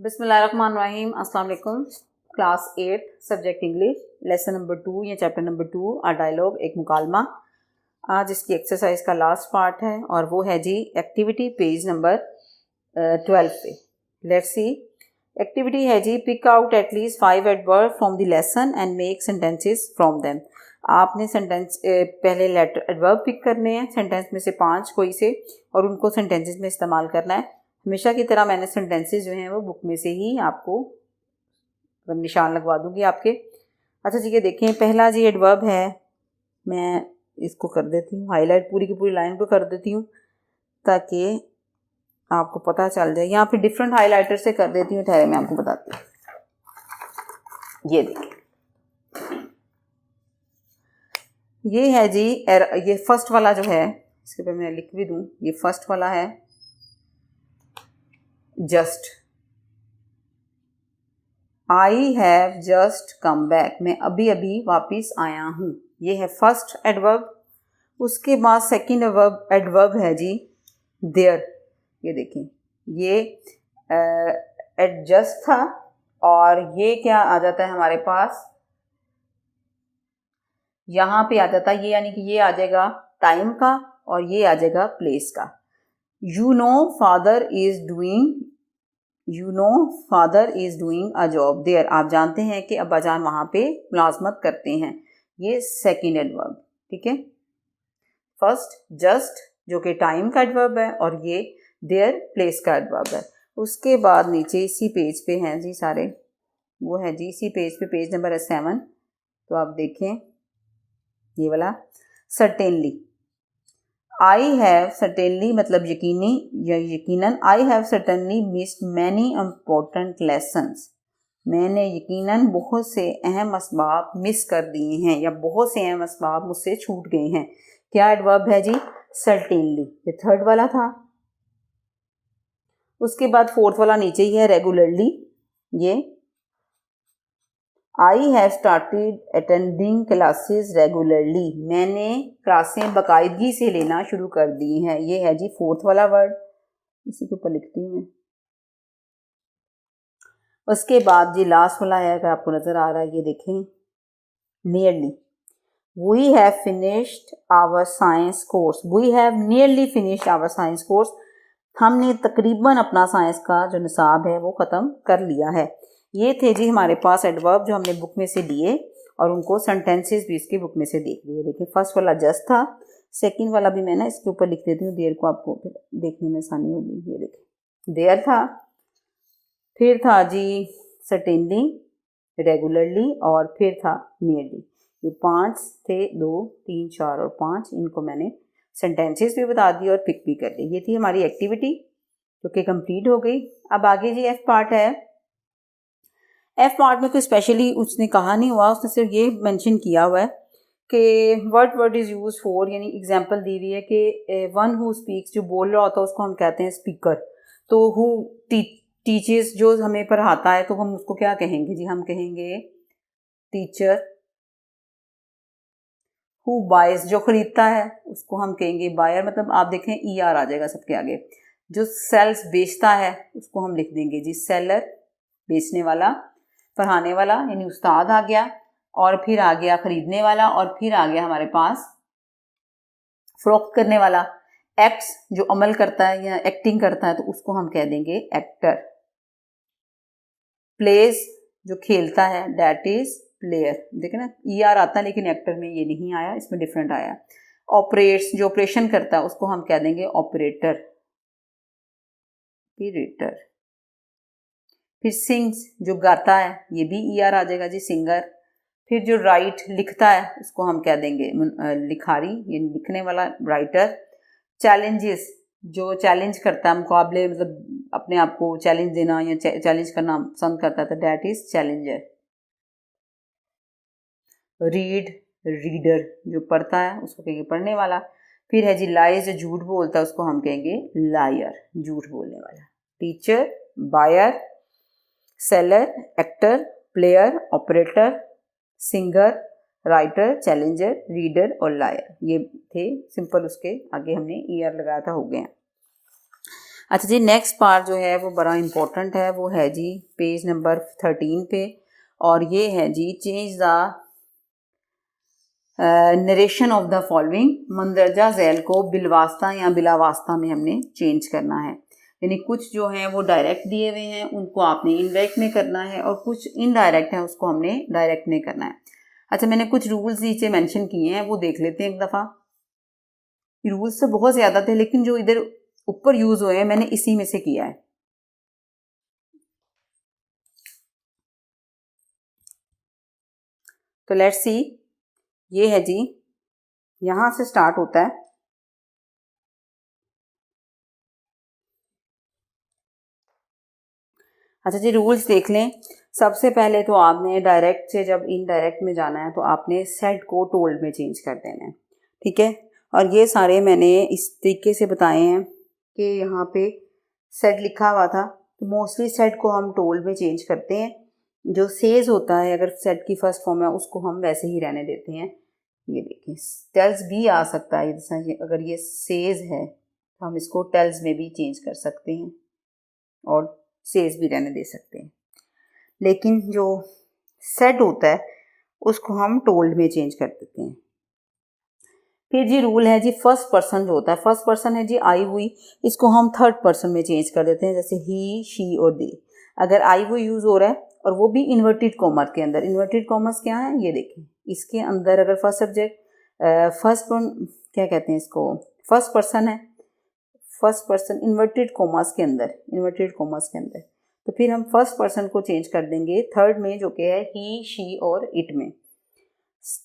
बिस्मिल्लाहिर्रहमानिर्रहीम। अस्सलाम वालेकुम। Class 8 subject English lesson number 2 या चैप्टर नंबर 2 आ डायलॉग एक मुकालमा। आज इसकी एक्सरसाइज का लास्ट पार्ट है और वो है जी एक्टिविटी पेज नंबर 12 पे। Let's see. एक्टिविटी है जी pick out at least 5 adverb from the lesson and make sentences from them. आपने सेंटेंस पहले लेटर एडवर्ब पिक करने हैं सेंटेंस में से 5 कोई से और उनको सेंटेंसेस में इस्तेमाल करना है। हमेशा की तरह मैंने सेंटेंसेस जो हैं वो बुक में से ही आपको निशान लगवा दूंगी आपके। अच्छा जी, ये देखें पहला जी एडवर्ब है, मैं इसको कर देती हूँ हाईलाइट, पूरी की पूरी लाइन को कर देती हूँ ताकि आपको पता चल जाए। यहाँ फिर डिफरेंट हाईलाइटर से कर देती हूँ, ठहरे मैं आपको बताती हूँ। ये देखिए, ये है जी ये फर्स्ट वाला जो है, इसके ऊपर मैं लिख भी दूँ, ये फर्स्ट वाला है just. I have just come back, मैं अभी अभी वापिस आया हूँ, ये है फर्स्ट एडवर्ब। उसके बाद सेकंड एडवर्ब है जी देयर। ये देखें, ये एडजस्ट था और ये क्या आ जाता है हमारे पास, यहाँ पे आ जाता है ये, यानी कि ये आ जाएगा टाइम का और ये आ जाएगा प्लेस का। You know father is doing a job there, आप जानते हैं कि अब्बाजान वहाँ पे मुलाजमत करते हैं, ये सेकंड एडवर्ब। ठीक है, फर्स्ट जस्ट जो कि टाइम का एडवर्ब है और ये देयर प्लेस का एडवर्ब है। उसके बाद नीचे इसी पेज पे हैं जी सारे, वो है जी इसी पेज पे, पेज नंबर है 7। तो आप देखें ये वाला, सर्टेनली। आई हैव सर्टेनली मतलब यकीनी या यकीनन, I have certainly missed many important lessons, मैंने यकीनन बहुत से अहम असबाब मिस कर दिए हैं या बहुत से अहम असबाब मुझसे छूट गए हैं। क्या एडवर्ब है जी, सर्टेनली, ये थर्ड वाला था। उसके बाद फोर्थ वाला नीचे ही है रेगुलरली, ये I have started attending classes regularly, मैंने क्लासें बाकायदगी से लेना शुरू कर दी हैं, ये है जी फोर्थ वाला वर्ड, इसी के ऊपर लिखती हूँ मैं। उसके बाद जी लास्ट वाला है, अगर आपको नजर आ रहा है ये देखें, nearly. We have finished our science course, we have nearly finished our science course, हमने तकरीबन अपना साइंस का जो निसाब है वो ख़त्म कर लिया है। ये थे जी हमारे पास एडवर्ब जो हमने बुक में से लिए और उनको सेंटेंसेस भी इसकी बुक में से देख लिए। देखिए फर्स्ट वाला जस्ट था, सेकंड वाला भी मैं ना इसके ऊपर लिख देती हूँ, देर को आपको देखने में आसानी होगी। ये देखिए देयर था, फिर था जी सर्टेनली, रेगुलरली और फिर था नियरली। ये 5 थे, 2 3 4 और 5, इनको मैंने सेंटेंसेस भी बता दी और पिक भी कर ली। ये थी हमारी एक्टिविटी जो कि कंप्लीट हो गई। अब आगे जी एफ पार्ट है। एफ पार्ट में कोई स्पेशली उसने कहा नहीं हुआ, उसने सिर्फ ये मेंशन किया हुआ है कि वर्ड इज़ यूज फॉर, यानी एग्जांपल दी हुई है कि वन हु स्पीक्स, जो बोल रहा होता है उसको हम कहते हैं स्पीकर। तो हु टीचर्स, जो हमें पढ़ाता है तो हम उसको क्या कहेंगे जी, हम कहेंगे टीचर। हु बाइज, जो खरीदता है उसको हम कहेंगे बायर, मतलब आप देखें ER आ जाएगा सबके आगे। जो सेल्स, बेचता है, उसको हम लिख देंगे जी सेलर, बेचने वाला। पढ़ाने वाला यानी उस्ताद आ गया, और फिर आ गया खरीदने वाला, और फिर आ गया हमारे पास फरोख्त करने वाला। एक्ट्स, जो अमल करता है या एक्टिंग करता है तो उसको हम कह देंगे एक्टर। प्लेस, जो खेलता है, दैट इज प्लेयर। देखे ना ER आता है लेकिन एक्टर में ये नहीं आया, इसमें डिफरेंट आया। ऑपरेट्स, जो ऑपरेशन करता है उसको हम कह देंगे ऑपरेटर, ऑपरेटर। फिर सिंग्स, जो गाता है, ये भी ER आ जाएगा जी सिंगर। फिर जो राइट, लिखता है, उसको हम कह देंगे लिखारी, ये लिखने वाला राइटर। चैलेंजेस, जो चैलेंज करता है, मुकाबले मतलब अपने आप को चैलेंज देना या चैलेंज करना पसंद करता है तो that is challenger. Read, reader, जो पढ़ता है उसको कहेंगे पढ़ने वाला। फिर है जी लाइज, जो झूठ बोलता है उसको हम कहेंगे लायर, झूठ बोलने वाला। Teacher, buyer, seller, actor, player, operator, singer, writer, challenger, reader और लायर। ये थे सिंपल, उसके आगे हमने ER लगाया था, हो गए। अच्छा जी, नेक्स्ट पार्ट जो है वो बड़ा इंपॉर्टेंट है, वो है जी पेज नंबर 13 पे, और ये है जी change the narration of the following. मंदरजा झैल को बिलवास्ता या बिलावास्ता में हमने चेंज करना है, यानी कुछ जो हैं वो डायरेक्ट दिए हुए हैं उनको आपने इनडायरेक्ट में करना है, और कुछ इनडायरेक्ट है उसको हमने डायरेक्ट में करना है। अच्छा, मैंने कुछ रूल्स नीचे मेंशन किए हैं, वो देख लेते हैं एक दफ़ा। रूल्स तो बहुत ज़्यादा थे, लेकिन जो इधर ऊपर यूज़ हुए हैं मैंने इसी में से किया है। तो लेट्स सी, ये है जी, यहां से स्टार्ट होता है। अच्छा जी, रूल्स देख लें। सबसे पहले तो आपने डायरेक्ट से जब इनडायरेक्ट में जाना है तो आपने सेड को टोल्ड में चेंज कर देना है, ठीक है। और ये सारे मैंने इस तरीके से बताए हैं कि यहाँ पे सेड लिखा हुआ था, तो मोस्टली सेड को हम टोल्ड में चेंज करते हैं। जो सेज होता है, अगर सेड की फर्स्ट फॉर्म है, उसको हम वैसे ही रहने देते हैं। ये देखिए, टेल्स भी आ सकता है, जैसा अगर ये सेज है तो हम इसको टेल्स में भी चेंज कर सकते हैं और सेज भी रहने दे सकते हैं, लेकिन जो सेड होता है उसको हम टोल्ड में चेंज कर देते हैं। फिर जी रूल है जी, फर्स्ट पर्सन जो होता है, फर्स्ट पर्सन है जी आई हुई, इसको हम थर्ड पर्सन में चेंज कर देते हैं, जैसे ही, शी और दे। अगर आई हुई यूज़ हो रहा है और वो भी इन्वर्टेड कॉमर्स के अंदर, इन्वर्टेड कॉमर्स क्या है ये देखें, इसके अंदर अगर फर्स्ट सब्जेक्ट फर्स्ट क्या कहते हैं इसको, फर्स्ट पर्सन है, फर्स्ट पर्सन इन्वर्टेड कॉमर्स के अंदर, इन्वर्टेड कॉमर्स के अंदर, तो फिर हम फर्स्ट पर्सन को चेंज कर देंगे थर्ड में, जो कि है ही, शी और इट में।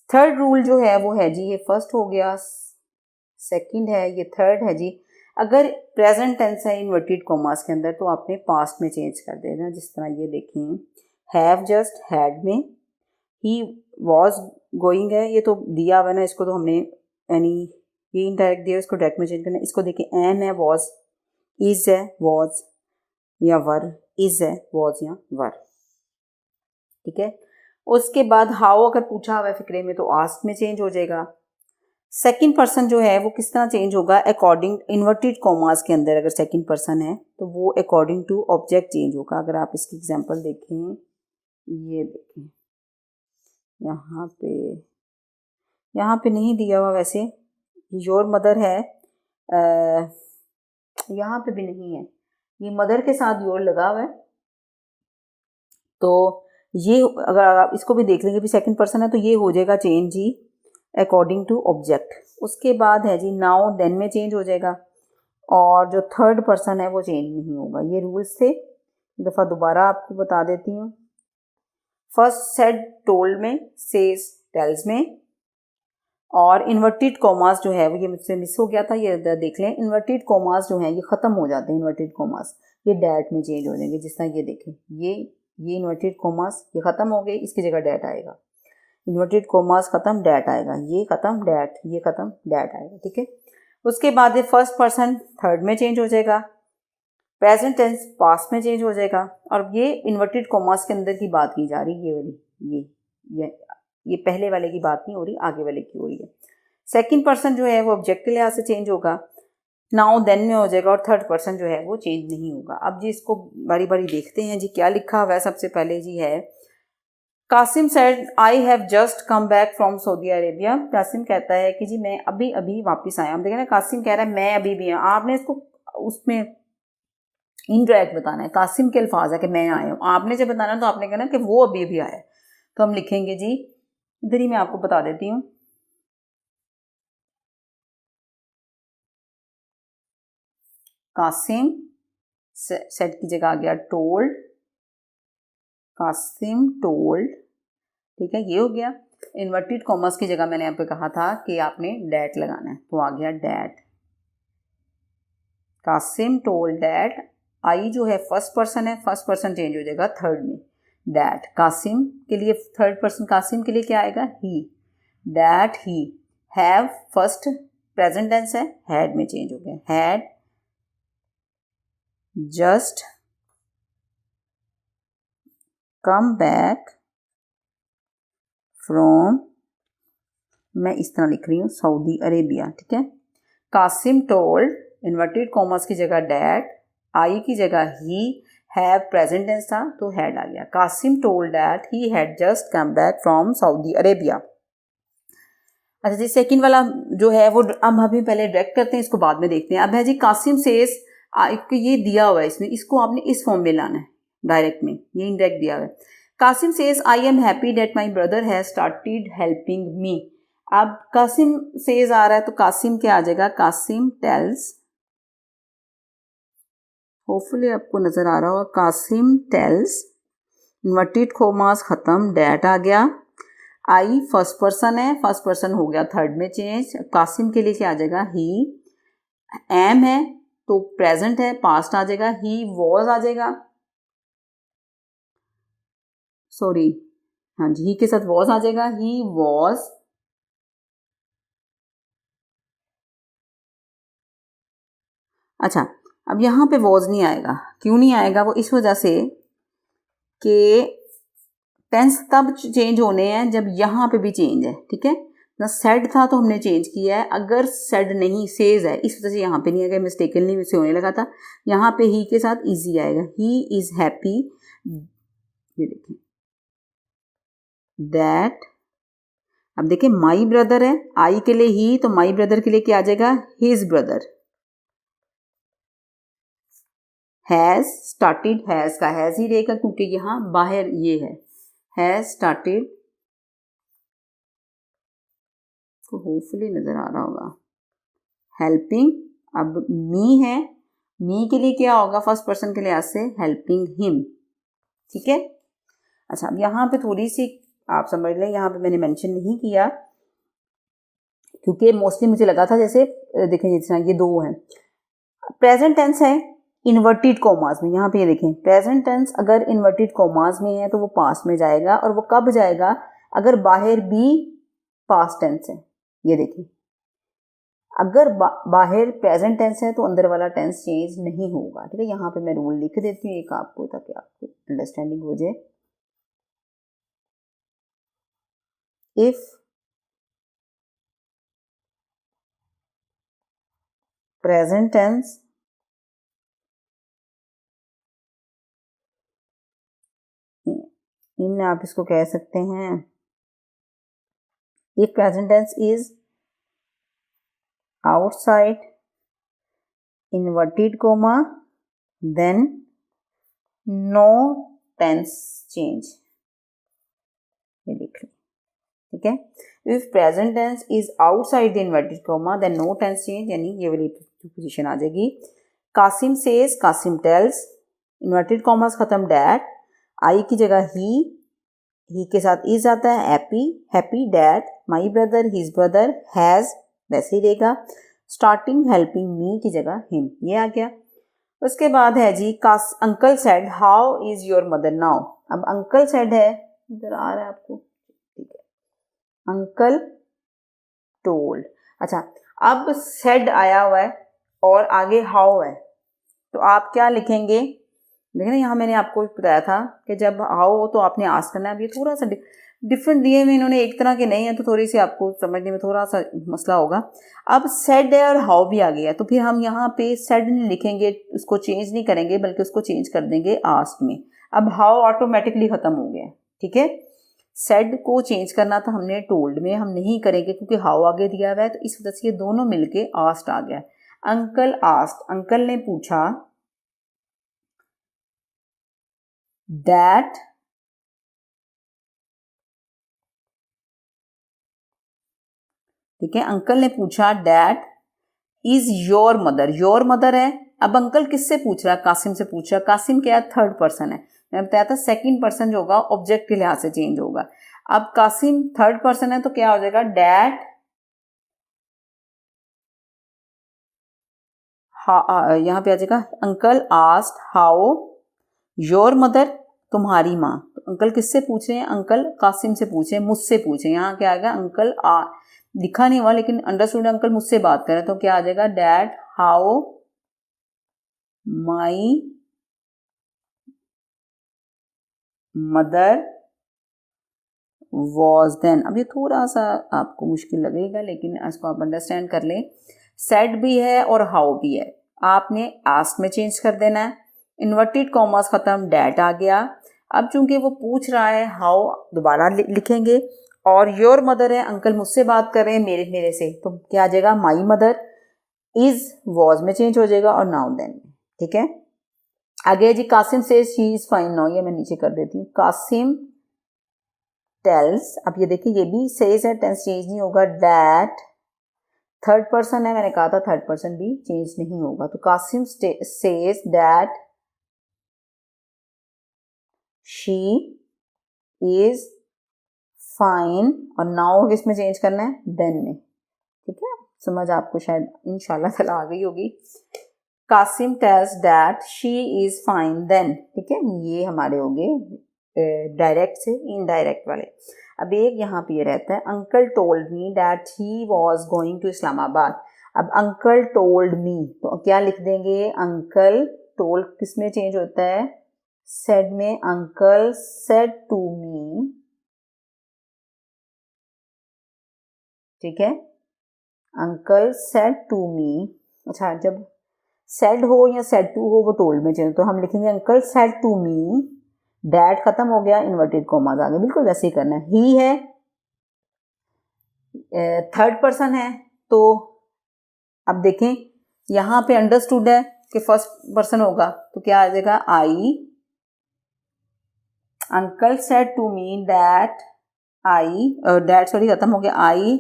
थर्ड रूल जो है वो है जी, ये फर्स्ट हो गया, सेकंड है, ये थर्ड है जी। अगर प्रेजेंट टेंस है इन्वर्टेड कॉमर्स के अंदर तो आपने पास्ट में चेंज कर देना, जिस तरह ये देखें, हैव जस्ट हैड में, ही वॉज गोइंग है, ये तो दिया हुआ है ना, इसको तो हमने यानी ये इनडायरेक्ट दिया, इसको डायरेक्ट में चेंज करना है। इसको देखिए, एम है, वॉज, इज है, वॉज या वर, इज है, वॉज या वर, ठीक है। उसके बाद हाउ अगर पूछा हुआ है फिक्रे में तो आस्क में चेंज हो जाएगा। सेकंड पर्सन जो है वो किस तरह चेंज होगा, अकॉर्डिंग, इन्वर्टेड कॉमास के अंदर अगर सेकंड पर्सन है तो वो अकॉर्डिंग टू ऑब्जेक्ट चेंज होगा। अगर आप इसकी एग्जांपल देखें, ये देखें, यहाँ पे नहीं दिया हुआ वैसे, योर मदर है, यहाँ पे भी नहीं है, ये मदर के साथ योर लगा हुआ है, तो ये अगर आप इसको भी देख लेंगे भी सेकंड पर्सन है तो ये हो जाएगा चेंज जी अकॉर्डिंग टू ऑब्जेक्ट। उसके बाद है जी नाउ देन में चेंज हो जाएगा, और जो थर्ड पर्सन है वो चेंज नहीं होगा। ये रूल्स थे, एक दफ़ा दोबारा आपको बता देती हूँ। फर्स्ट सेड टोल्ड में, सेज टेल्स में, और इन्वर्टेड कॉमास जो है वो ये मुझसे मिस हो गया था, ये देख लें, इन्वर्टेड कॉमास जो है ये ख़त्म हो जाते हैं, इन्वर्टेड कॉमास ये डैट में चेंज हो जाएंगे, जिस तरह ये देखें, ये इन्वर्टेड कॉमास ये ख़त्म हो गए, इसकी जगह डैट आएगा, इन्वर्टेड कॉमास ख़त्म, डैट आएगा, ये ख़त्म, डैट, ये ख़त्म, डैट आएगा, ठीक है। उसके बाद ये फर्स्ट पर्सन थर्ड में चेंज हो जाएगा, प्रेजेंट टेंस पास्ट में चेंज हो जाएगा, और ये इन्वर्टेड कॉमास के अंदर की बात की जा रही है, ये वाली, ये पहले वाले की बात नहीं हो रही, आगे वाले की हो रही है। सेकंड पर्सन जो है वो ऑब्जेक्ट के लिहाज से चेंज होगा, नाउ देन में हो जाएगा, और थर्ड पर्सन जो है वो चेंज नहीं होगा। अब जी इसको बारी बारी देखते हैं जी क्या लिखा हुआ है। सबसे पहले जी है, Qasim said I have just come back from Saudi Arabia. Qasim कहता है कि जी मैं अभी अभी वापस आया। हम देखें ना, कासिम कह रहा है मैं अभी भी आया, आपने इसको उसमें इनडायरेक्ट बताना है, कासिम के अल्फाज है कि मैं आया हूँ, आपने जब बताना तो आपने कहना कि वो अभी अभी आया। तो हम लिखेंगे जी, इधर ही मैं आपको बता देती हूँ, कासिम सेड की जगह आ गया टोल्ड, कासिम टोल्ड, ठीक है, ये हो गया। इन्वर्टेड कॉमर्स की जगह मैंने यहाँ पे कहा था कि आपने डैट लगाना है, तो आ गया डैट, कासिम टोल्ड डैट। आई जो है फर्स्ट पर्सन है, फर्स्ट पर्सन चेंज हो जाएगा थर्ड में, डैट। कासिम के लिए थर्ड पर्सन, कासिम के लिए क्या आएगा, he, that he have, first present tense है, हैड में चेंज हो गया, had just come back from, मैं इस तरह लिख रही हूँ, सऊदी अरेबिया, ठीक है। कासिम टोल्ड, इन्वर्टेड कॉमर्स की जगह डैट, आई की जगह ही, हैव प्रेजेंट टेंस था तो हैड आ गया। Qasim told that he had just come back from Saudi Arabia. अच्छा जी, सेकंड वाला जो है वो अब अभी पहले डायरेक्ट करते हैं, इसको बाद में देखते हैं। अब है जी कासिम सेज, ये दिया हुआ है इसमें, इसको आपने इस फॉर्म में लाना है डायरेक्ट में, ये इनडायरेक्ट दिया हुआ है। Qasim says I am happy that my brother has started helping me. अब कासिम सेज आ रहा है तो कासिम क्या आ जाएगा, कासिम टेल्स, होपफुली आपको नजर आ रहा होगा, कासिम टेल्स, इन्वर्टेड कॉमास खत्म, डैट आ गया। आई फर्स्ट पर्सन है, फर्स्ट पर्सन हो गया थर्ड में चेंज। कासिम के लिए क्या आ जाएगा, ही। एम है तो प्रेजेंट है, पास्ट आ जाएगा, ही वॉज आ जाएगा, सॉरी हाँ जी, ही के साथ वॉज आ जाएगा, ही वॉज। अच्छा, अब यहाँ पे वॉज नहीं आएगा, क्यों नहीं आएगा, वो इस वजह से कि टेंस तब चेंज होने हैं जब यहाँ पे भी चेंज है, ठीक है ना। सेड था तो हमने चेंज किया है, अगर सेड नहीं सेज है, इस वजह से यहाँ पे नहीं आएगा, मिस्टेकनली से होने लगा था। यहाँ पे ही के साथ इजी आएगा, ही इज हैप्पी, ये देखिए दैट। अब देखिए माई ब्रदर है, आई के लिए ही, तो माई ब्रदर के लिए क्या आ जाएगा, his brother. Has started, has का हैज ही रहेगा क्योंकि यहाँ बाहर ये है, हैज स्टार्टेड, तो होपफुली नजर आ रहा होगा, हेल्पिंग। अब मी है, मी के लिए क्या होगा, फर्स्ट पर्सन के लिए आज से हेल्पिंग हिम, ठीक है। अच्छा, अब यहाँ पे थोड़ी सी आप समझ लें, यहाँ पे मैंने मेंशन नहीं किया क्योंकि मोस्टली मुझे लगा था जैसे देखें जितना ये दो हैं। प्रेजेंट टेंस है इन्वर्टेड कॉमास में, यहाँ पे ये देखें प्रेजेंट टेंस अगर इन्वर्टेड कॉमास में है तो वो पास्ट में जाएगा, और वो कब जाएगा, अगर बाहर भी पास्ट टेंस है। ये देखें अगर बाहर प्रेजेंट टेंस है तो अंदर वाला टेंस चेंज नहीं होगा, ठीक है। यहाँ पे मैं रूल लिख देती हूँ एक आपको, ताकि आपको अंडरस्टैंडिंग हो जाए। इफ प्रेजेंट टेंस इन, आप इसको कह सकते हैं, if present tense is outside inverted comma then no tense change, ये लिख लें, ठीक है। If present tense is outside the inverted comma then no tense change, यानी ये वाली पोजीशन आ जाएगी। Qasim says, Qasim tells, inverted commas खत्म, डैट, आई की जगह ही के साथ इज आता है, happy, happy that, my brother, his brother, has वैसे ही रहेगा, स्टार्टिंग हेल्पिंग मी की जगह हिम, ये आ गया। उसके बाद है जी uncle said how is your mother now. अब अंकल सेड है, इधर आ रहा है आपको, ठीक है, अंकल टोल्ड। अच्छा, अब सेड आया हुआ है और आगे हाउ है, तो आप क्या लिखेंगे, देखिए ना यहाँ मैंने आपको बताया था कि जब हाउ हो तो आपने आस्क करना है। अब ये थोड़ा सा डिफरेंट दिए में इन्होंने एक तरह के नहीं है, तो थोड़ी सी आपको समझने में थोड़ा सा मसला होगा। अब सेड है और हाउ भी आ गया, तो फिर हम यहाँ पे सेड नहीं लिखेंगे, उसको चेंज नहीं करेंगे, बल्कि उसको चेंज कर देंगे आस्क में। अब हाउ ऑटोमेटिकली खत्म हो गया, ठीक है। सेड को चेंज करना था हमने टोल्ड में, हम नहीं करेंगे क्योंकि हाउ आगे दिया हुआ है, तो इस वजह से ये दोनों मिलके आस्क्ड आ गया। अंकल आस्क्ड, अंकल ने पूछा, दैट ठीक है, अंकल ने पूछा that is your mother, your mother है। अब अंकल किससे पूछ रहा है, कासिम से पूछ रहा है। कासिम क्या है, थर्ड पर्सन है, मैंने बताया था सेकंड पर्सन जो होगा ऑब्जेक्ट के लिहाज से चेंज होगा। अब कासिम थर्ड पर्सन है तो क्या हो जाएगा, डैट, यहाँ पे आ जाएगा uncle asked how your mother, तुम्हारी माँ। तो अंकल किससे पूछ रहे हैं, अंकल कासिम से पूछे, मुझसे पूछे। यहाँ क्या आएगा, अंकल लिखा नहीं हुआ लेकिन अंडरस्टूड, अंकल मुझसे बात करें, तो क्या आ जाएगा, that how my mother was then. अब ये थोड़ा सा आपको मुश्किल लगेगा लेकिन इसको आप अंडरस्टैंड कर लें। सेड भी है और हाउ भी है, आपने आस्क में चेंज कर देना है। इन्वर्टेड कॉमास ख़त्म, डैट आ गया। अब चूंकि वो पूछ रहा है हाउ, दोबारा लिखेंगे। और योर मदर है, अंकल मुझसे बात कर रहे हैं, मेरे से, तो क्या आ जाएगा, माई मदर। इज वॉज में चेंज हो जाएगा और नाउ देन में। ठीक है, आगे जी कासिम से शी इज फाइन नाउ, ये मैं नीचे कर देती हूँ। कासिम टेल्स, अब ये देखिए ये भी सेज है, टेंस चेंज नहीं होगा। दैट थर्ड पर्सन है, मैंने कहा था थर्ड पर्सन भी चेंज नहीं होगा। तो Qasim says that she is fine, और नाउ किस में चेंज करना है, देन में। ठीक है, समझ आपको शायद इंशाल्लाह ताला आ गई होगी। Qasim tells that she is fine then. ठीक है, ये हमारे हो गए डायरेक्ट से इनडायरेक्ट वाले। अब एक यहाँ पे ये रहता है, uncle told me that he was going to Islamabad. अब अंकल टोल्ड मी, तो क्या लिख देंगे, अंकल टोल्ड किस में चेंज होता है, सेड में। अंकल सेड टू मी, ठीक है, अंकल सेड टू मी। अच्छा, जब सेड हो या सेड टू हो वो टोल्ड में चेंज, तो हम लिखेंगे uncle said to me that, खत्म हो गया, इन्वर्टेड कॉमास आ गए, बिल्कुल वैसे ही करना है। ही है, थर्ड पर्सन है, तो अब देखें यहाँ पे अंडरस्टूड है कि फर्स्ट पर्सन होगा, तो क्या आ जाएगा, I. Uncle said to me that I, that sorry खत्म हो गया, आई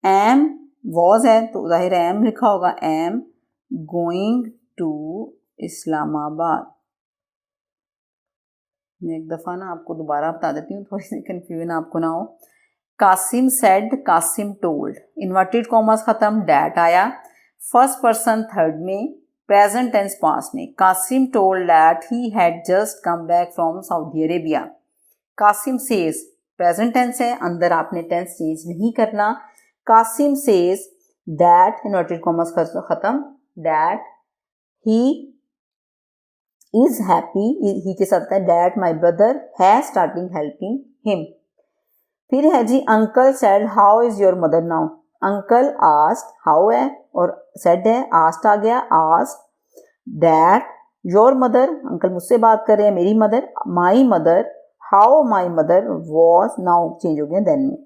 एम, वॉज है तो जाहिर है एम लिखा होगा, एम गोइंग टू इस्लामाबाद। मैं एक दफ़ा ना आपको दोबारा बता देती हूँ, थोड़ी सी कंफ्यूजन आपको ना हो। Qasim said, Qasim told, inverted commas खत्म, डैट आया, फर्स्ट पर्सन थर्ड में, प्रेजेंट टेंस पास्ट में। Qasim told that he had just come back from Saudi Arabia. Qasim says, present tense है, अंदर आपने टेंस चेंज नहीं करना। Qasim says that, inverted commas खत्म, that he is happy, he के साथ है that my brother has starting helping him. फिर है जी uncle said how is your mother now. Uncle asked, how है और सेड है, आस्ट आ गया, asked that your mother, uncle मुझसे बात कर रहे हैं, मेरी mother, my mother, how my mother was, now change हो गया देन में।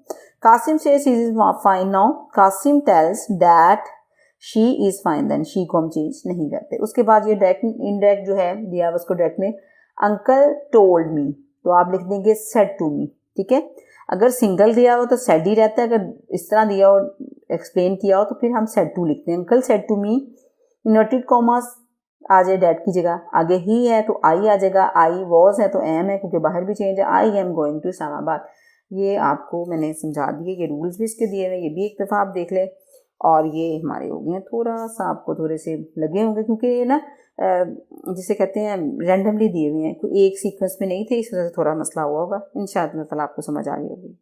Qasim says he is fine now, Qasim tells that she is fine then, she को हम चेंज नहीं करते। उसके बाद ये डायरेक्ट इनडायरेक्ट जो है दिया उसको डायरेक्ट में, अंकल टोल्ड मी, तो आप लिख देंगे सेड टू मी। ठीक है, अगर सिंगल दिया हो तो सेड ही रहता है, अगर इस तरह दिया हो, एक्सप्लेन किया हो, तो फिर हम सेड टू लिखते हैं। Uncle said to me, inverted commas आ जाए डैट की जगह, आगे ही है तो आई आ जाएगा, आई वॉज है तो एम है क्योंकि बाहर भी चेंज है, I am going to Islamabad. ये आपको मैंने समझा दिए, ये रूल्स भी इसके दिए हुए, ये भी एक दफ़ा आप देख लें। और ये हमारे हो गए हैं, थोड़ा सा आपको थोड़े से लगे होंगे क्योंकि ये ना जिसे कहते हैं रैंडमली दिए हुए हैं, कोई एक सीक्वेंस में नहीं थे, इस वजह से थोड़ा मसला हुआ होगा। इंशाअल्लाह ताला आपको समझ आ गई होगी।